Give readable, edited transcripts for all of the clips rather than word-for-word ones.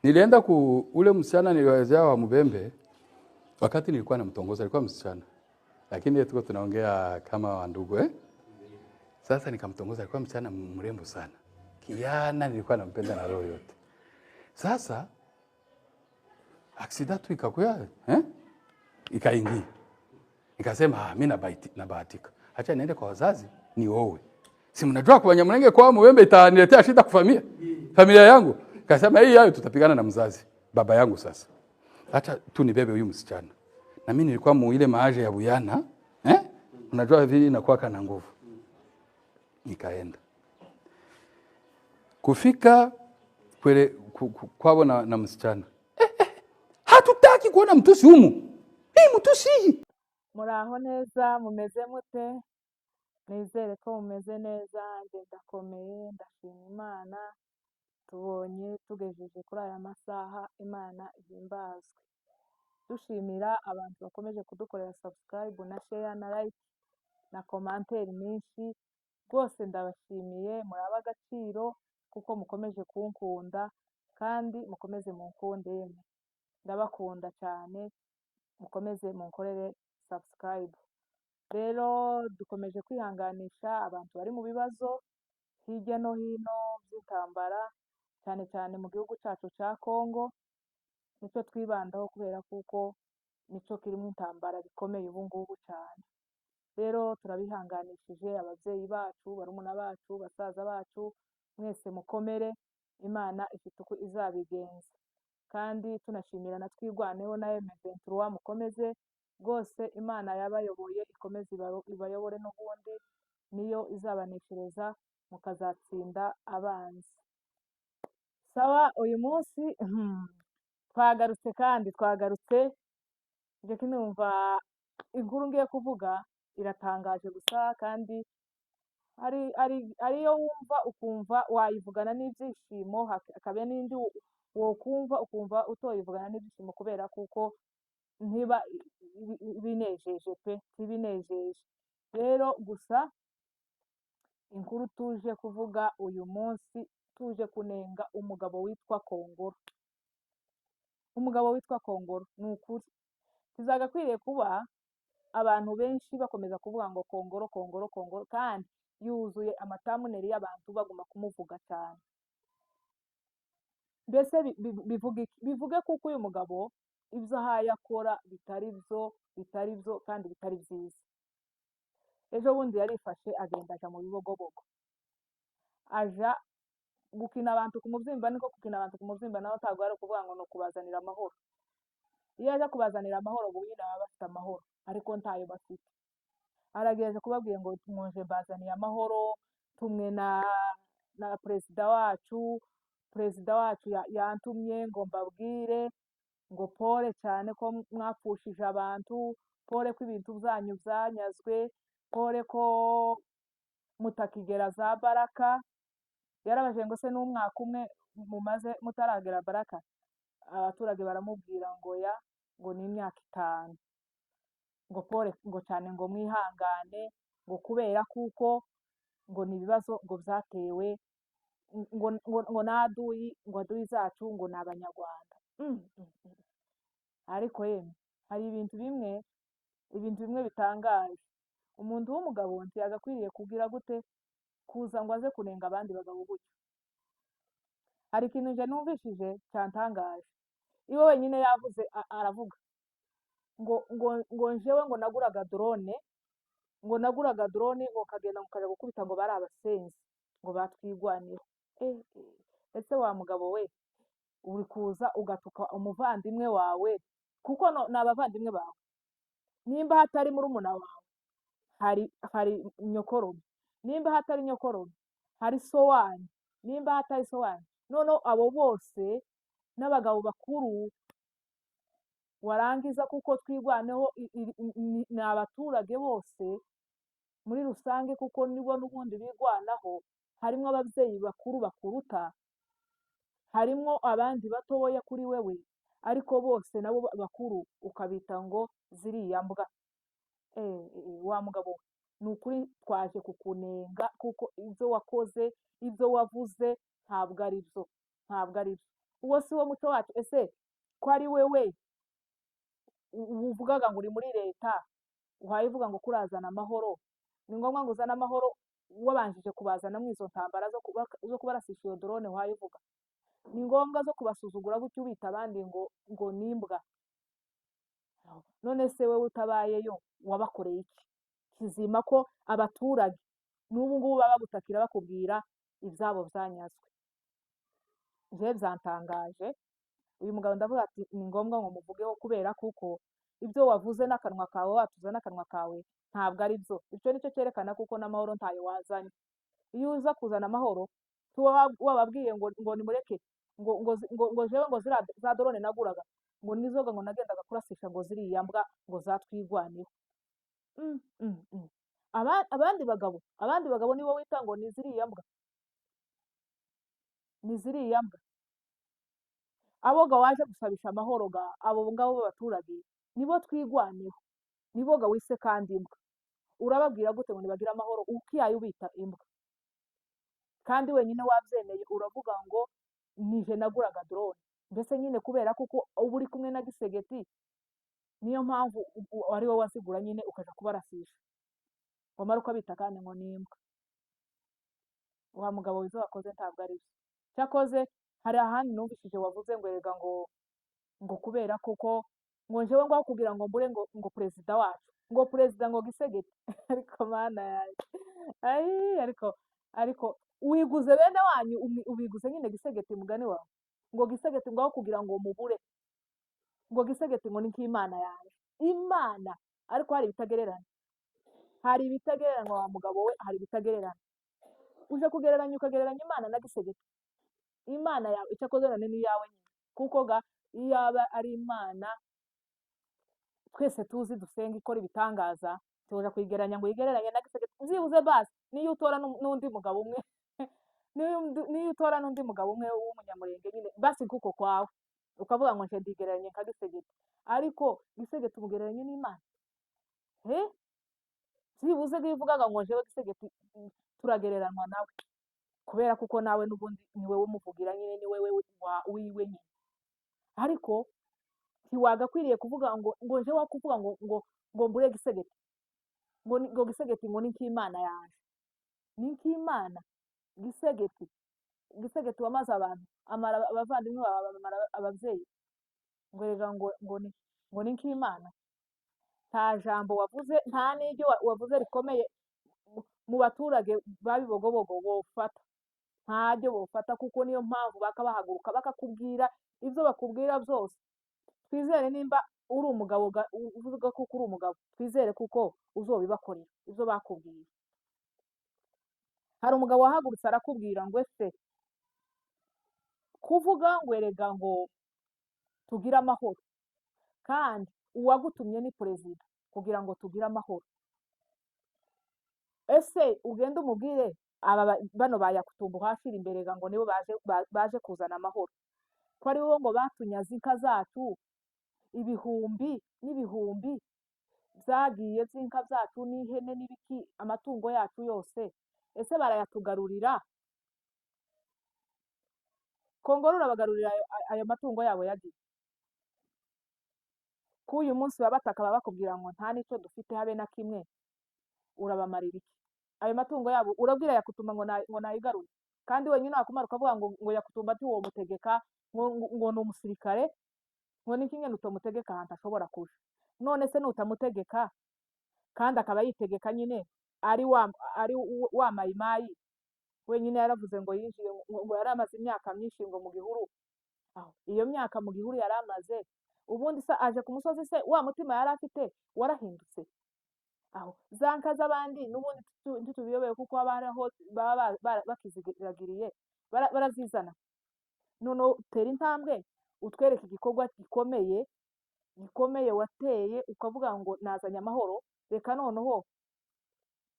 Nilienda ule msichana niliwazaa wa Mubembe, wakati nilikuwa namtongoza, alikuwa msichana. Lakini tuko tunaongea kama wandugu Sasa nikamtongoza, alikuwa msichana mrembo sana. Kijana nilikuwa nampenda na roho yote. Sasa accident tu ikakuya, ikaingia. Nikasema mimi nabahatika. Acha niende kwa wazazi nioe. Si mnajua kwa Banyamulenge kwa Mubembe itaniletea shida kwa familia yangu. Kasema hii hayo tutapigana na mzazi baba yangu sasa. Acha tu nibebe huyu msichana. Na mimi nilikuwa ile maaje ya buyana, unajua vile inakuwa kana nguvu. Nikaenda. Kufika kwao na msichana. Hatutaki kuona mtusi humu. Hii mtusi. Muraho neza, mumeze mute? Nizere ko mumeze neza, ndakomeye, ndashima Imana. Tubonye tugejeje kuri aya masaha, Imana ihimbazwe. Dushimira abantu bakomeje kudukorera subscribe na share na like na commentaire nyinshi. Rwose ndabashimiye, muraba agaciro kuko mukomeje kunkunda kandi mukomeze munkunde. Ndabakunda cyane, mukomeze munkorere subscribe. Rero dukomeje kwihanganisha abantu bari mu bibazo hirya no hino by'intambara, cyane cyane mu gihugu cyacu cya Congo. Nicyo twibandaho kubera kuko nicyo kirimo intambara bikomeye ubu ngubu cyane. Rero turabihanganishije ababyeyi bacu, barumuna bacu, basaza bacu, mwese mukomere, Imana ifite uko izabigenza. Kandi tunashimira na Twirwaneho na M23 mukomeze, rwose Imana yabayoboye ikomeze ibayobore n'ubundi, niyo izabaneshereza mukazatsinda abanzi. Sawa, uyu munsi twagarutse nje kinumva inkuru ngiye kuvuga iratangaje gusa, kandi ariyo wumva ukumva wayivugana n'ibyishimo, hakabe n'indi wokumva ukumva utoyivugana n'ibyishimo kubera kuko ntiba binejeje pe, ntibinejeje. Rero gusa inkuru tuje kuvuga uyu munsi, tuje kunenga umugabo witwa Kongolo. Umugabo witwa Kongolo ni ukuri tuzagakwiriye kuba abantu benshi bakomeza kuvuga ngo Kongolo Kongolo Kongolo, kandi yuzuye amatamuneri y'abantu baguma kumuvuga cyane. Mbese bivuge kuko uyu mugabo ibyo ahaye akora bitari byo kandi bitari byiza. Ejo bundi yarifashe agenda aja mu bibogobogo, aja gukina abantu ku mubyimba. Niko gukina abantu ku mubyimba naho ntabwo ari ukuvuga ngo ni ukubazanira amahoro. Iyo aje kubazanira amahoro bundi baba bafite amahoro, ariko ntayo bafite. Aragejeje kubabwiye ngo mwuje mbazaniye amahoro, tumwe na perezida wacu yantumye ngo mbabwire ngo pole cyane ko mwapfushije abantu, pole ko ibintu byanyu byanyazwe, pole ko mutakigera za Baraka. Yarabaje ngo se n'umwaka umwe mumaze mutaragera Baraka? Abaturage baramubwira ngo ya, ngo ni imyaka 5. Ngo pole ngo cyane ngo mwihangane, ngo kubera kuko ngo ni ibibazo ngo byatewe ngo naduyi, ngo aduyi zacu ngo ni Abanyarwanda. Ariko yemwe hari ibintu bimwe bitangaje. Umuntu w'umugabo ntiyagakwiriye kugira gute kuza ngo aze kunenga abandi bagabo gutyo. Hari ikintu nje numvishije cyantangaje. Iwe wenyine yavuze aravuga ngo njewe ngo naguraga drone, ngo kagenda mukaja gukubita ngo bari abasenzi ngo batwigwaneho. Ese wa mugabo we uri kuza ugatuka umuvandimwe wawe, kuko ni abavandimwe bawe. Nimba hatari murumuna wawe hari nyokorobe, nimba hatari nyokorobe hari so wanyu, nimba hatari so wanyu, noneho abo bose n'abagabo bakuru warangiza kuko Twirwaneho ni abaturage bose muri rusange, kuko nibo n'ubundi bigwanaho. Harimo ababyeyi bakuru bakuruta, harimo abandi batoya kuri wewe, ariko bose nabo bakuru ukabita ngo ziriya mbwa. Wa mugabo ni ukuri twaje kukunenga kuko ibyo wakoze, ibyo wavuze ntabwo ari byo. uwo si wo muco wacu. Ese ko ari wewe uvugaga ngo uri muri leta uhaye uvuga ngo kurazana amahoro, ni ngombwa ngo uzane amahoro wabanjije kubazana mu izo ntambara zo kubarasisha iyo drone uhaye uvuga? Ni ngombwa zo kubasuzugura gutyo ubita abandi ngo nimbwa? None se wowe utabayeyo wabakoreye iki kizima ko abaturage n'ubu ngubu baba bagutakira bakubwira ibyabo byanyazwe? Njyewe byantangaje, uyu mugabo ndavuga ati ni ngombwa ngo muvugeho, kubera kuko ibyo wavuze n'akanwa kawe, watuza n'akanwa kawe, ntabwo ari byo. Icyo nicyo cyerekana kuko n'amahoro ntayo wazanye. Iyo uza kuzana amahoro wababwiye ngo nimureke ngo jewe ngo za drone naguraga ngo nizoga ngo nagendaga kurasisha ngo ziriya mbwa ngo zatwigwaneho. abandi bagabo nibo wita ngo ni ziriya mbwa, ni ziriya mbwa. Abo ga waje gusabisha amahoro ga abo ngabo b'abaturage nibo twigwaneho, nibo ga wise kandi imbwa. Urababwira gute ngo nibagira amahoro ukiyaye ubita imbwa? Kandi wenyine wabyemeye uravuga ngo nije naguraga drone. Mbese nyine kubera kuko uba uri kumwe na Gisegeti, niyo mpamvu ari wowe wazigura nyine ukaja kubarasisha, wamara ukabita kandi ngo ni imbwa. Wa mugabo wizo wakoze ntabwo ari byo. Cyakoze hari ahandi numvishije wavuze ngo erega ngo kubera kuko ngo njewe ngo kugira ngo mbure ngo perezida wacu, ngo perezida ngo Gisegeti. Ariko mana yanjye, ariko wiguze bene wanyu, ubiguze nyine Gisegeti mugani wawe, ngo Gisegeti ngo kugira ngo mubure, ngo Gisegeti ngo ni nk'Imana yanjye. Imana ariko hari ibitagererana, hari ibitagererana wa mugabo we, hari ibitagererana. Uje kugereranya ukagereranya Imana na Gisegeti. Imana yawe icyakoze none ni yawe nyine, kuko ga iyaba ari Imana twese tuzi dusenga ikora ibitangaza, tuja kuyigereranya ngo yigereranye na Gisegeti. Byibuze basi niyo utora n'undi mugabo umwe niyo utora n'undi mugabo umwe w'umunyamurenge nyine basi kuko kwawe ukavuga ngo nje ndigereranye nka Gisegeti, ariko Gisegeti umugereranye n'Imana? Byibuze bivugaga ngo jewe Gisegeti turagereranwa nawe, kubera kuko nawe n'ubundi ni wewe umuvugira nyine, ni wewe wiwe nyine. Ariko ntiwagakwiriye kuvuga ngo nje wakuvuga ngo mbure Gisegeti, ngo Gisegeti ngo ni nk'Imana yaje. Ni nk'Imana Gisegeti wamaze abantu, amara abavandimwe bawe, amara ababyeyi, ngo rega ngo ni nk'Imana? Nta jambo wavuze, nta n'iryo wavuze rikomeye mu baturage babibogobogo bofata, ntaryo bofata. Kuko niyo mpamvu bakabahaguruka bakakubwira ibyo bakubwira byose. Twizere nimba uri umugabo uvuga kuko uri umugabo, twizere kuko uzobibakorera ibyo bakubwiye. Hari umugabo wahagurutse arakubwira ngo ese kuvuga ngo erega ngo tugire amahoro, kandi uwagutumye ni perezida kugira ngo tugire amahoro. Ese ugende umubwire bano bayakutumba uhashira imbere ngo nibo baje kuzana amahoro, ko ari bo ngo batunyaze inka zacu ibihumbi n'ibihumbi byagiye by'inka zacu n'ihene n'ibiki, amatungo yacu yose. Ese barayatugarurira? Kongoro urabagarurira ayo matungo yabo yagiye? Ko uyu munsi babataka bakubwira ngo nta n'icyo dufite habe na kimwe, urabamarira iki? Ayo matungo yabo urabwira yakutuma ngo nayigarure, kandi wenyine wakumara ukavuga ngo yakutumba ati uwo mutegeka ngo ni umusirikare, ngo ni kimwe nutamutegeka ahantu ashobora kuja. None se nutamutegeka kandi akaba yitegeka nyine ari wa mayimayi wenyine yaravuze ngo yinjiye ngo yari amaze imyaka myinshi ngo mu gihuru. Iyo myaka mu gihuru yari amaze, ubundi se aje ku musozi, se wa mutima yari afite warahindutse? Za nka z'abandi n'ubundi ntitubiyobewe kuko baba bakiziragiriye barazizana. None utera intambwe utwereka igikorwa gikomeye wateye, ukavuga ngo nazanye amahoro, reka noneho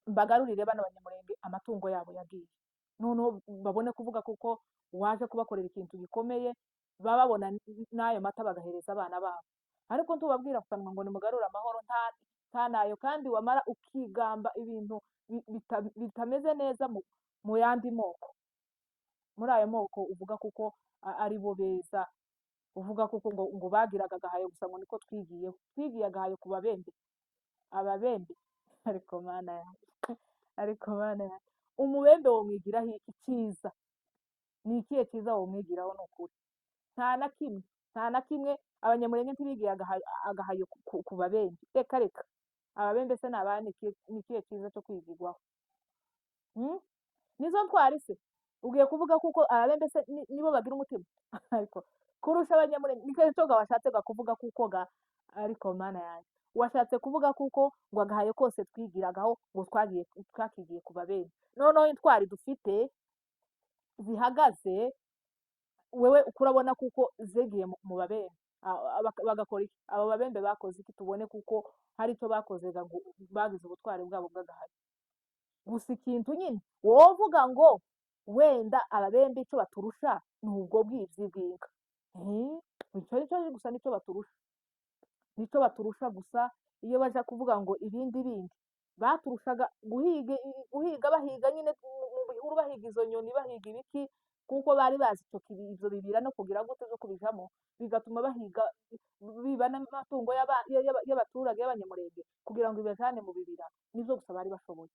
mbagarurire bano banyamurenge amatungo yabo yagiye. Noneho babone kuvuga kuko waje kubakorera ikintu gikomeye, baba babona n'ayo mata bagahereza abana babo. Ariko ntubabwira kukanwa ngo nimugarure amahoro, nta nayo, kandi wamara ukigamba ibintu bitameze neza mu yandi moko, muri ayo moko uvuga kuko ari bo beza uvuga kuko ngo bagiraga agahayo gusa ngo niko twigiye agahayo ku babembe ababembe ariko mana yanjye ariko mana yanjye umubembe womwigiraho iki cyiza ni ikihe cyiza womwigiraho ni ukuri nta na kimwe abanyamurenge ntibigiye agahayo ku babembe reka reka ababembe se ni ikihe cyiza cyo kwigirwaho nizo ntwari se ugiye kuvuga kuko ababembe se nibo bagira umutima ariko kurusha abanyamurenge nicyo cyo washatse kuvuga kuko ariko mana yanjye washatse kuvuga kuko ngo agahayo kose twigiragaho ngo twakigiye ku babembe noneho intwari dufite zihagaze wewe ukurabona kuko zegiye mu babembe bagakora iki abo babembe bakoze iki tubone kuko hari icyo bakoze ngo bagize ubutwari bwabo bw'agahayo gusa ikintu nyine wowe uvuga ngo wenda ababembe icyo baturusha ni ubwo bwibyi bw'inka icyo gusa nicyo baturusha gusa iyo baje kuvuga ngo ibindi baturushaga guhiga bahiga nyine mu bihuru bahiga izo nyoni bahiga ibiki kuko bari bazi ibyo bibira no kugira gute zo kubijamo bigatuma bahiga biba n'amatungo y'abaturage y'abanyamurenge kugira ngo ibajane mu bibira nibyo gusa bari bashoboye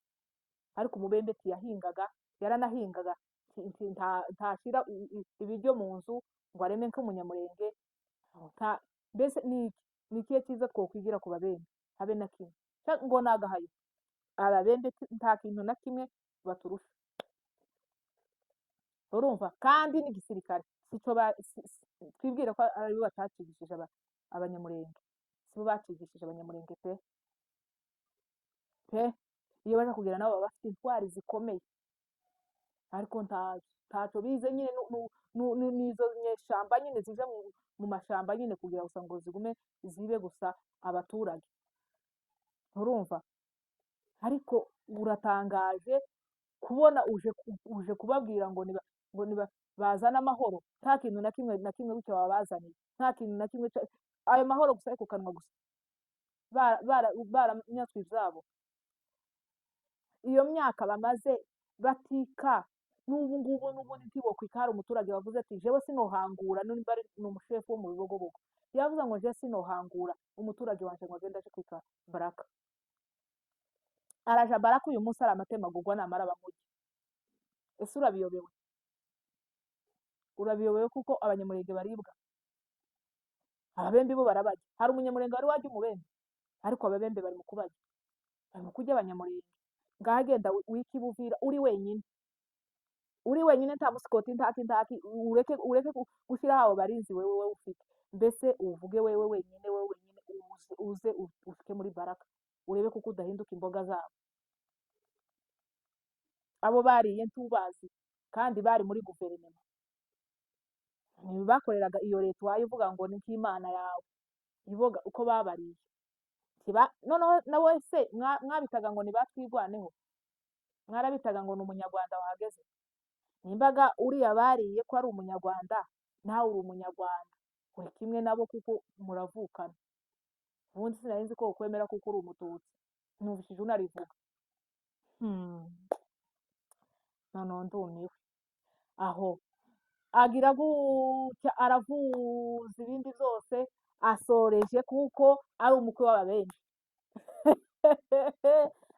ariko umubembe tiyahingaga yaranahingaga ntashyira ibiryo mu nzu ngo areme nk'umunyamurenge mbese ni ikihe cyiza twokwigira ku babembe habe na kimwe ngo ni agahayo ababembe nta kintu na kimwe baturusha urumva kandi n'igisirikare twibwire ko ari bo batacigishije abanyamurenge si bo bacigishije abanyamurenge pe iyo baje kugira nabo baba bafite intwari zikomeye ariko ntacyo bize nyine n'izo nyeshyamba nyine zije mu mashyamba nyine kugira gusa ngo zigume zibe gusa abaturage urumva ariko uratangaje kubona uje kubabwira ngo bazane amahoro nta kintu na kimwe bityo babazaniye nta kintu na kimwe ayo mahoro gusa ariko kanwa gusa baranyatswe ibyabo iyo myaka bamaze batika n'ubu ngubu n'ubundi ntibokwika hari umuturage wavuze ati jewe sinohangura nimba ari umushefu wo mu bibogobogo yavuze ngo je sinohangura umuturage wanje ngo agende aje kwika baraka araja baraka uyu munsi ari amatemagurwa namara bamujya ese urabiyobewe kuko abanyamurenge baribwa ababembe bo barabajya hari umunyamurenge wari wajya umubembe ariko ababembe bari mu kubajya bari mu kurya abanyamurenge ngaho agenda wikibuvira uri wenyine nta musikoti ntaki ureke gushyiraho abo barinzi wewe ufite mbese uvuge wewe wenyine uze ushike muri baraka urebe kuko udahinduka imboga zabo abo bariye ntubazi kandi bari muri guverinoma bakoreraga iyo leta wayivuga ngo ni nk'imana yawe ivuga uko babariye noneho na wese mwabitaga ngo nibatwigwaneho mwarabitaga ngo ni umunyarwanda wahageze nimbaga uriya bariye ko ari umunyarwanda nawe uri umunyarwanda uri kimwe nabo kuko muravukana ubundi sinari nzi ko ukwemera kuko uri umututsi numvishije unarivuga noneho ndumiwe aho agira gutya aravuza ibindi byose asoreje kuko ari umukwe w'ababembe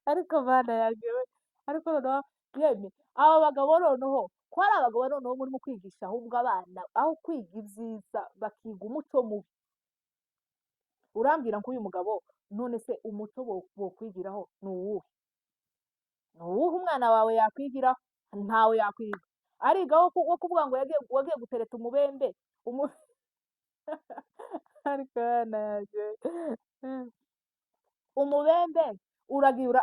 ariko bana yagiwe ariko noneho yemwe aba bagabo noneho ko ari abagabo noneho muri mu kwigisha ahubwo abana aho kwiga ibyiza bakiga umuco mubi urambwira ko uyu mugabo none se umuco bokwigiraho ni uwuhe umwana wawe yakwigiraho ntawe yakwiga arigaho wo kuvuga ngo wagiye gutereta umubembe ariko umubembe uragira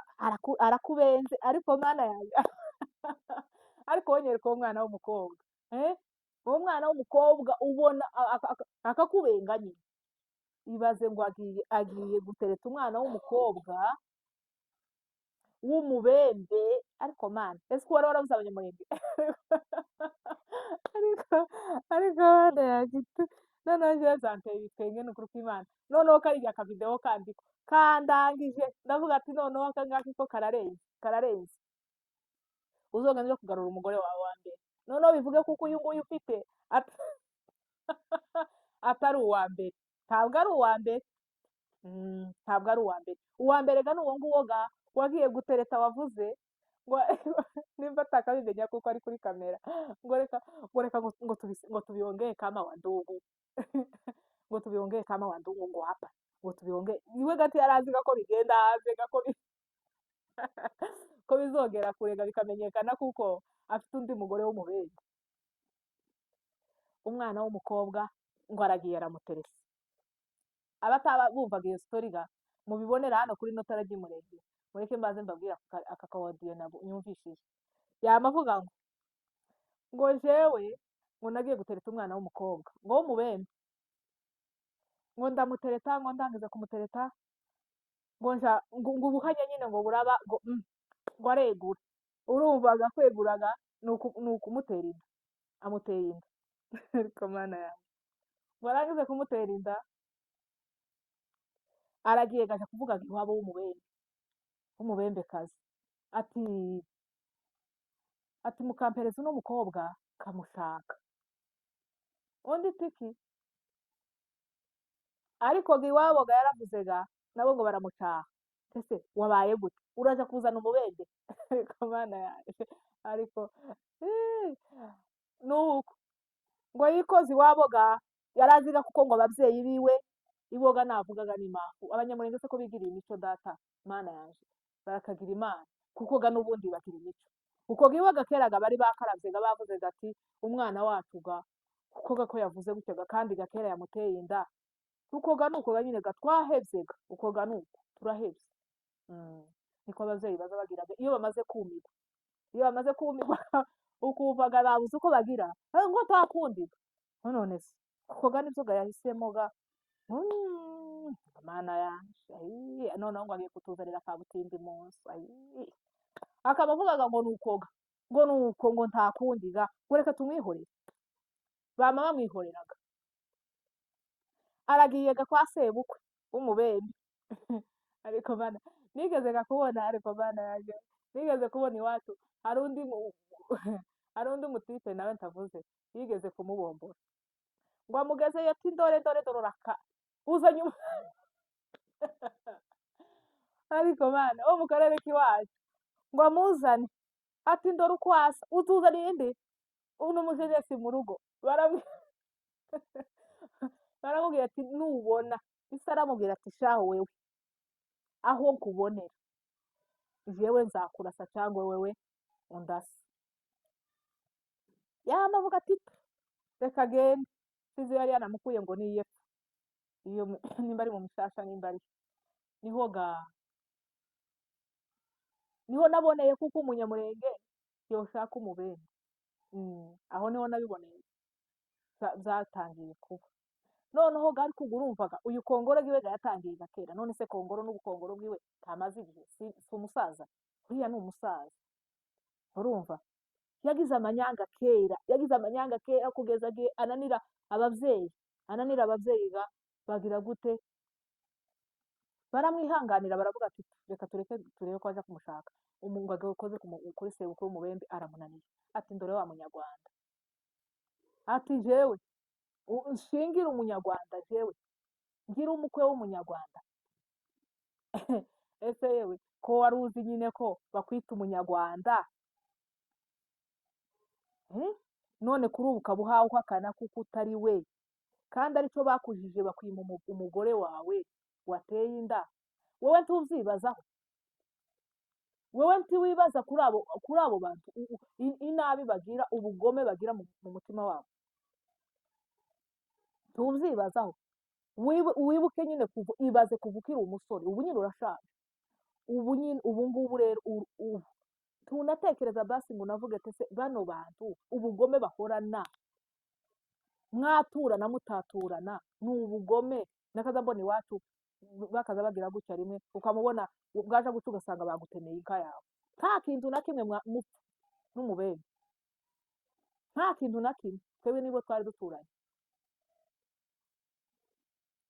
arakubenze ariko mwana yawe ariko wonyereka uwo mwana w'umukobwa uwo mwana w'umukobwa ubona akakubenga nyine ibaze ngo agiye gutereta umwana w'umukobwa w'umubembe ariko mana ese ko wari warabuze abanyamurenge ariko bana yagitu noneho njyewe zanteye ibitwenge ni ukuri kw'Imana noneho kariya akavidewo kandangije ndavuga ati noneho aka ngaka ko kararenze uzogenda uje kugarura umugore wawe wa mbere noneho bivuge kuko uyu nguyu ufite atari uwa mbere, ntabwo ari uwa mbere. Ntabwo ari uwa mbere. Uwa mbere ga ni uwo nguwo ga wagiye gutereta wavuze ngo nimba atakabimenya kuko ari kuri kamera ngo tubiongee kama wandugu ngo tubiongee kama wandugu ngo hapa ngo tubiongee iwe gati yarazi ko bigenda hanze ko bizogera kurega bikamenyekana kuko afite undi mugore w'umubezi. Umwana w'umukobwa ngo aragiye aramuteresa. Abataba bumvaga iyo story ga mubibonera hano kuri Notara ry'Umurenge, mureke mbaze mbabwira aka kawadiyo nyumvishije. Yamavuga ngo jewe ngo nagiye gutereta umwana w'umukobwa ngo w'umubembe, ngo ndamutereta ngo ndangiza kumutereta ngo ubuhanya nyine ngo buraba ngo aregura. Urumvaga kweguraga ni ukumutera inda, amuteye inda ariko mana yawe ngo arangize kumutera inda aragiye gaje kuvuga iwabo w'umubembekazi ati mukampereza uno mukobwa kamushaka undi tiki, ariko iwabo ga yaravuze ga nabo ngo baramucaha. Ese wabaye gute uraja kuzana umubembe ariko mana yawe ariko nuko ngo yikoze iwabo ga yaraziga kuko ngo ababyeyi biwe iboga navugaga ni mafu abanyamurenge se ko bigiriye imico data mana yanje barakagira imana kuko ga n'ubundi bagira imico kuko giwaga keraga bari bakaravye ga bavuze gati umwana wacu ga kuko ga ko yavuze gutyo ga kandi gakera yamuteye inda kuko ga nuko ga nyine ga twahevye ga uko ga nuko turahevye. Niko abavyeyi baza bagiraga iyo bamaze kumirwa ukuvaga babuze uko bagira ngo takundiga none se kuko ga nivyo ga yahisemo ga mana yanje noneho ngo agiye kutuzanira kabutindi munsi akabavugaga ngo nuko ngo ntakundiga ngo reka tumwihorere. Bama bamwihoreraga aragiye ga kwa sebukwe w'umubembe ariko mana nigeze kubona ariko mana yaje nigeze kubona iwacu hari undi mutipe nawe ntavuze yigeze kumubombora ngo amugeze yati dore dororaka uzanye ariko mana wo mu karere k'iwacu ngo amuzane ati ndore ukwasa utuzaniye inde uno mujeje mu rugo baramubwira ati nubona isi aramubwira ati shaho wewe aho nkubonera jewe nzakurasa cyangwa wewe undasa. Yamavuga ati reka gende sizi yari yanamukuye ngo niye iyo nimba ari mu mishasha nimba ari niho naboneye kuko umunyamurenge yoshaka umubembe aho niho nabiboneye zatangiye kuba noneho gari kugurumvaga uyu kongoro giwe yatangiye gakera none se kongoro n'ubukongoro bwiwe kamaze igihe si umusaza uriya ni umusaza urumva yagize amanyanga kera kugeza gihe ananira abavyeyi bagira gute baramwihanganira baravuga ati reka turebe ko aja kumushaka umungu agakoze kuri sebukwe w'umubembe aramunaniye ati ndore wa munyarwanda ati jewe nshingira umunyarwanda jewe ngira umukwe w'umunyarwanda ese yewe ko wari uzi nyine ko bakwita umunyarwanda none kuri ubu ukaba uhakana kuko utari we kandi aricyo bakujije bakwima umugore wawe wateye inda wowe ntuvyibazaho wewe ntiwibaza kuri abo bantu inabi bagira ubugome bagira mu mutima wabo ntuvyibazaho wibuke nyine ibaze kuvukira umusore ubu nyine urashaje ubu ngubu rero tunatekereza basi ngo navuge ese bano bantu ubugome bahorana mwaturana mutaturana ni ubugome nakaza mbona iwacu bakaza bagira gutya rimwe ukamubona bwaje guca ugasanga bagutemeye inka yawe nta kintu na kimwe mupfa n'umubembe nta kintu na kimwe twebwe nibo twari duturanye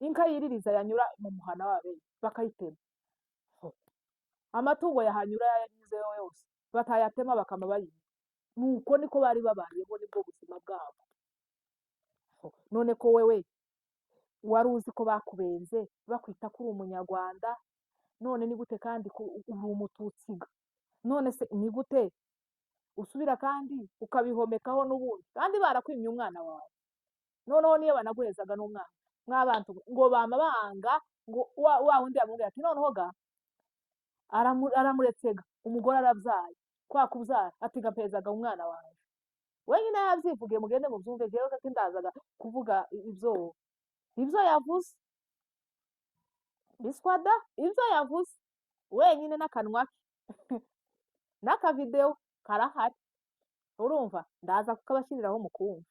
inka yiririza yanyura mu muhana w'ababyeyi bakayitema amatungo yahanyura yanyuzeho yose batayatema bakama bayima nuko niko bari babayeho nibwo buzima bwabo none ko wewe wari uzi ko bakubenze bakwita ko uri umunyarwanda, none ni gute kandi ko uri umututsiga? None se ni gute usubira kandi ukabihomekaho n'ubundi kandi barakwimye umwana wawe? Noneho niyo banaguhezaga n'umwana mw'abantu ngo bama banga ngo wa wundi yamubwira ati noneho ga aramuretse ga umugore arabyaye, kwa kubyara ati gampezaga umwana wawe. Wenyine yabyivugiye, mugende mubyumve, jewe kati ndazaga kuvuga ibyo yavuze biswada, ibyo yavuze wenyine n'akanwa ke n'akavidewo karahari, urumva ndaza kukabashyiriraho mukumva.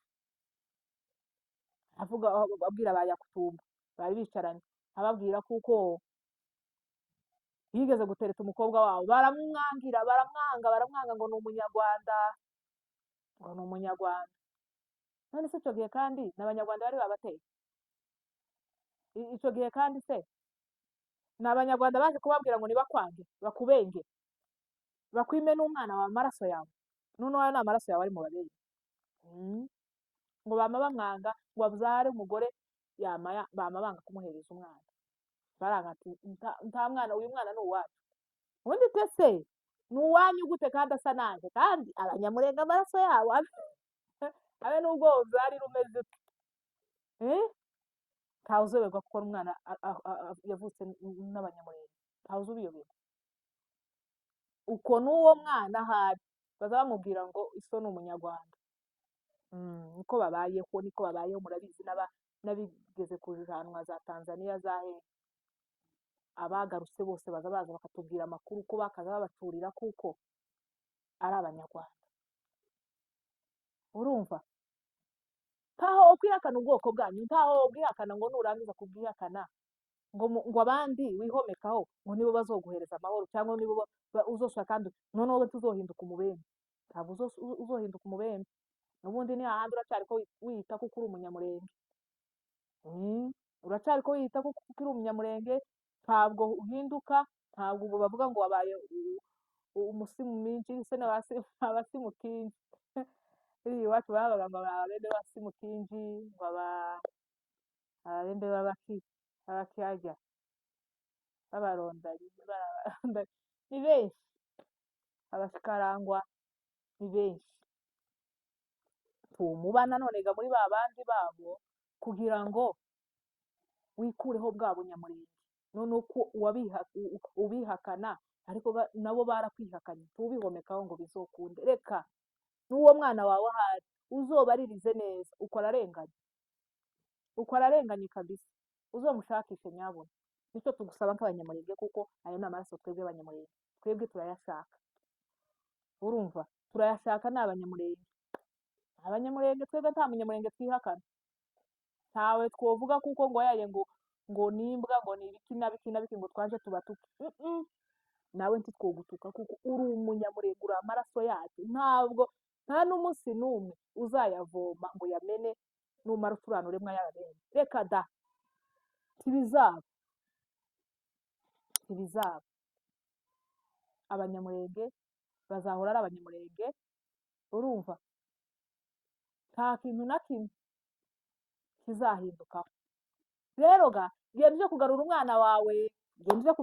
avuga abwira ba Yakutumba bari bicaranye, ababwira kuko yigeze gutereta umukobwa wabo, baramwanga ngo ni umunyarwanda, ngo ni umunyarwanda. None se icyo gihe kandi n'abanyarwanda bari babateye? Icyo gihe kandi se ni abanyarwanda baje kubabwira ngo nibakwange bakubenge bakwime n'umwana wawe amaraso yawe? Noneho ayo ni amaraso yawe ari mu babyeyi. Ngo bama bamwanga ngo abyare umugore bama banga kumuhereza umwana, baranga ati nta mwana, uyu mwana ni uwacu. Ubundi te se ni uwanyu gute kandi asa nanjye? Kandi abanyamurenga amaraso yabo abe n'ubwo byari rumeze ute? ntawe uzoberwa kuko umwana yavutse n'abanyamurenge, ntawe uzubiyoberwa. Uko n'uwo mwana ahari baza bamubwira ngo iso ni umunyarwanda. Niko babayeho, murabizi n'abigeze kujanwa za Tanzania zahe, abagarutse bose baza bakatubwira amakuru ko bakaza babaturira kuko ari abanyarwanda. Urumva ntaho ukwihakana ubwoko bwanyu, ntaho ubwihakana ngo nurangiza kubwihakana ngo abandi wihomekaho ngo nibo bazoguhereza amahoro cyangwa nibo uzoshaka kandi noneho tuzohinduka umubembe. Ntabwo uzohinduka umubembe, n'ubundi ni hahandi uracyari ko wiyita kuko uri umunyamurenge. Uracyari ko wiyita kuko uri umunyamurenge, ntabwo uhinduka. Ntabwo ubu bavuga ngo wabaye umusimu minji se abasimu kinji iri iwacu babaga ngo ababende basimu kinji, ngo ababende babakihajya babarondayi ni benshi, abashikarangwa ni benshi. Tumubana none ga muri ba bandi babo kugira ngo wikureho bwa bunyamurenge, none uko ubihakana ariko nabo barakwihakanye, tubihomekaho ngo bizokunde. Reka n'uwo mwana wawe ahari uzobaririze neza, uko ararenganye kabisa, uzomushakishe nyabona. Nicyo tugusaba nk'abanyamurenge kuko ayo ni amaraso twebwe abanyamurenge, twebwe turayashaka. Urumva turayashaka, ni abanyamurenge twebwe, nta munyamurenge twihakana, ntawe twovuga kuko ngo yaye ngo nimbwa ngo ni ibiki na biki ngo twaje tubatuke. Nawe ntitwogutuka kuko uri umunyamurenge, uri amaraso yacu. Ntabwo nta n'umunsi n'umwe uzayavoma ngo yamene numara uturanure mwayabene. Reka da, ntibizaba. Abanyamurenge bazahora ari abanyamurenge, urumva nta kintu na kimwe kizahindukaho. Rero ga genda uje kugarura umwana wawe, genda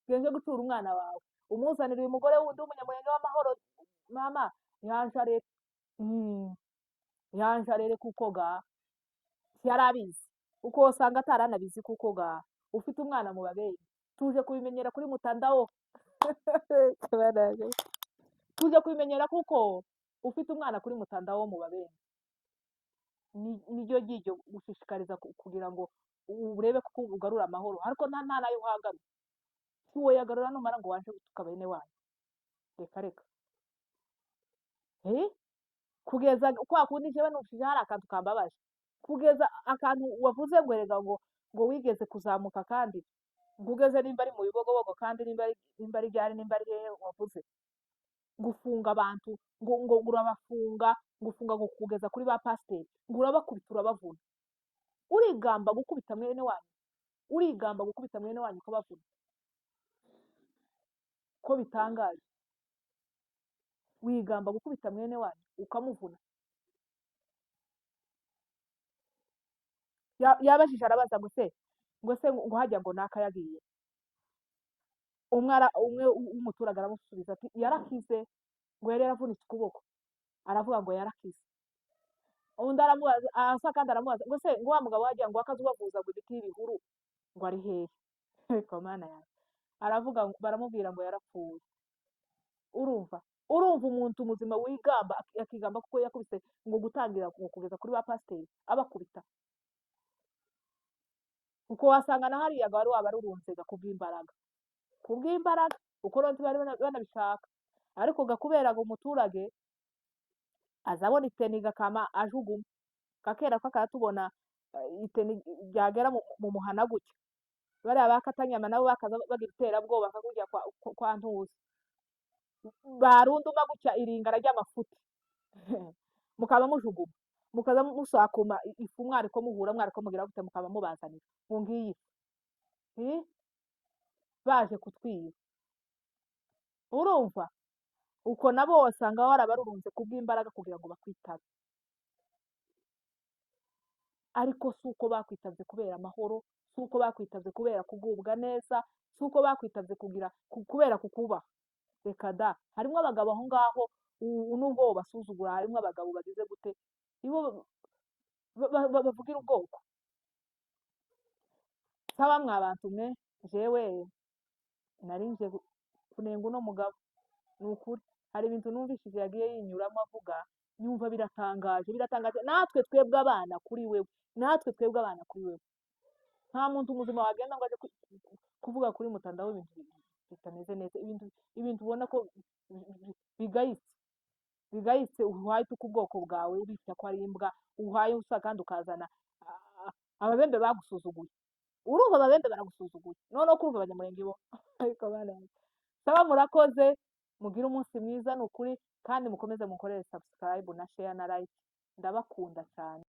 uje gutura umwana wawe, umuzanira uyu mugore wundi w'umunyamurenge w'amahoro. Mama yanjarere kuko ga yarabizi, uko usanga ataranabizi kuko ga ufite umwana mu babyeyi. Tuje kubimenyera kuri mutandao tuje kubimenyera kuko ufite umwana kuri mutandao mu babyeyi. Niryo ry'iryo gushishikariza kugira ngo urebe ko ugarura amahoro, ariko nta nayo uhagarura. Uwo yagarura numara ngo waje gutuka bene wanyu. Reka kugeza kwa kundi jewe nushije hari akantu kambabaje, kugeza akantu wavuze ngo erega ngo wigeze kuzamuka kandi ngugeze nimba ari mu bibogobogo kandi nimba ari ryari nimba ari hehe wavuze gufunga abantu ngo urabafunga, ngufunga ngo kugeza kuri ba pasiteri, ngo urabakubita urabavuna. Urigamba gukubita mwene wanyu ukabavuna? Ko bitangaje, wigamba gukubita mwene wanyu ukamuvuna? yabajije arabaza ngo se ngo hajya ngo naka yagiye, umwe w'umuturage aramusubiza ati yarakize, ngo yari yaravunitse ukuboko, aravuga ngo yarakize. Undi aramubaza asa kandi aramubaza ngo se ngo wa mugabo wagira ngo wakazi ubavuza ngo imiti y'ibihuru ngo ari hehe? Ariko mana yanjye, aravuga baramubwira ngo yarapfuye. urumva umuntu muzima wigamba akigamba kuko yakubise ngo gutangira kugeza kuri ba pasiteri abakubita, uko wasanga na hariya wari wabarurunzega kubw'imbaraga uko ronse bari banabishaka, ariko gakubera ngo umuturage azabona iteni gakama ajuguma kakera ko akatubona iteni ryagera mu muhana gutya, bariya bakatanyama nabo bakaza bagira iterabwoba bakakujya kwa ntuzi barunduma gutya iringara ry'amafuti mukaba mujuguma, mukaza musakuma ifu mwariko muhura mwariko mugira gute mukaba mubazanira ngo ngiyi baje kutwiba. Urumva uko nabo wasanga warabarurunze kubw'imbaraga kugira ngo bakwitabe, ariko si uko bakwitavye kubera amahoro, si uko bakwitavye kubera kugubwa neza, si uko bakwitavye kubera kukubaha. Reka da, harimwo abagabo aho ngaho nubwo wobasuzugura, harimwo abagabo bagize gute ibo bavugira ubwoko. Saba mwa bantu mwe, jewe nari nje kunenga uno mugabo, ni ukuri hari ibintu numvishije yagiye yinyuramo avuga nyumva biratangaje, natwe twebwe abana kuri wewe, nta muntu muzima wagenda ngo aje kuvuga kuri mutandao ibintu bitameze neza, ibintu ubona ko bigayitse, uhaye uko ubwoko bwawe ubita ko ari imbwa, uhaye usa kandi ukazana ababembe bagusuzuguye. Urumva ababembe baragusuzuguye, noneho kurumva abanyamurenge bo ariko bana saba murakoze, mugire umunsi mwiza, ni ukuri kandi mukomeze mukorere subscribe na share na like, ndabakunda cyane.